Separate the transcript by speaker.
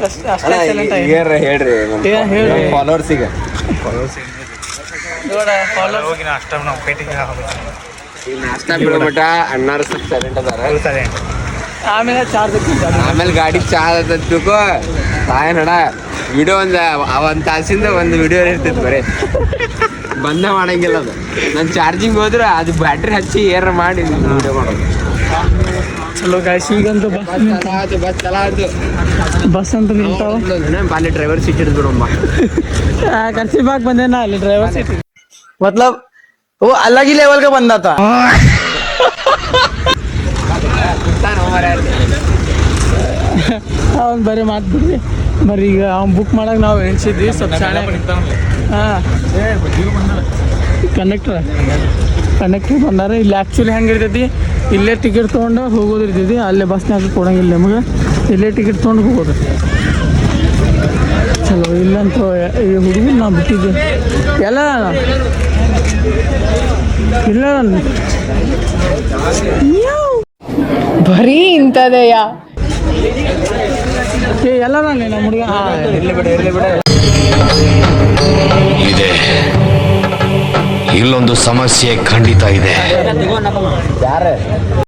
Speaker 1: ಅಷ್ಟೇ ಹೇಳ್ರಿ ಫಾಲೋವರ್ಸಿಗೆ ನಾಷ್ಟ ಬಿಡೋಮಟ ಅಣ್ಣಾರು ಸ್ವಲ್ಪ ಸೈಲೆಂಟ್ ಅದಾರ. ಆಮೇಲೆ ಗಾಡಿ ಚಾರ್ಜ್ ತಿಳ್ಕೊ ತಾಯ ನಡ ವಿಡಿಯೋ ಒಂದು ತಾಸಿಂದ ಒಂದು ವಿಡಿಯೋ ಇರ್ತೈತಿ ಬರೀ ಬಂದ ಮಾಡಂಗಿಲ್ಲ ಅದು. ನಾನು ಚಾರ್ಜಿಂಗ್ ಹೋದ್ರೆ ಅದು ಬ್ಯಾಟ್ರಿ ಹಚ್ಚಿ ಏರ್ ಮಾಡಿ ವಿಡಿಯೋ ಮಾಡೋದು.
Speaker 2: ಚಲೋ ಗಾಯ್ಸ್ ಈಗಂತೂ ಬಸ್ ಅಂತ ನಿಂತಾವ.
Speaker 1: ಅಲ್ಲಿ ಡ್ರೈವರ್ ಸೀಟ್ ಹಿಡಿದ್ಬಿಡಮ್ಮ.
Speaker 2: कर्सी बाग बंदे ना ड्राइवर सीट मतलब वो अलग ही लेवल का बंदा था. ಅವ್ನು ಬರೀ ಮಾತು ಬಿಡ್ರಿ ಬರೀ ಈಗ ಅವ್ನು ಬುಕ್ ಮಾಡಕ್ಕೆ ನಾವು ಎಣಿಸಿದ್ವಿ ಸ್ವಲ್ಪ ಶಾಣೆ. ಹಾಂ ಕಂಡಕ್ಟ್ರ್ ಬಂದಾರೆ. ಇಲ್ಲಿ ಆ್ಯಕ್ಚುಲಿ ಹೆಂಗೆ ಇರ್ತೈತಿ ಇಲ್ಲೇ ಟಿಕೆಟ್ ತೊಗೊಂಡು ಹೋಗೋದು ಇರ್ತೈತಿ. ಅಲ್ಲೇ ಬಸ್ನಾಗ ಕೊಡಂಗಿಲ್ಲ ನಮಗೆ. ಇಲ್ಲೇ ಟಿಕೆಟ್ ತೊಗೊಂಡು ಹೋಗೋದು ಚಲೋ. ಇಲ್ಲಂತೂ ಈ ಹುಡುಗರು ನಾವು ಬಿಟ್ಟಿದ್ದೆ ಎಲ್ಲ ಇಲ್ಲ
Speaker 3: ಬರೀ ಇಂಥದೆಯ
Speaker 2: ಎಲ್ಲ ನಮ್ಮ ಹುಡುಗ
Speaker 4: ಇದೆ. ಇಲ್ಲೊಂದು ಸಮಸ್ಯೆ ಖಂಡಿತ ಇದೆ.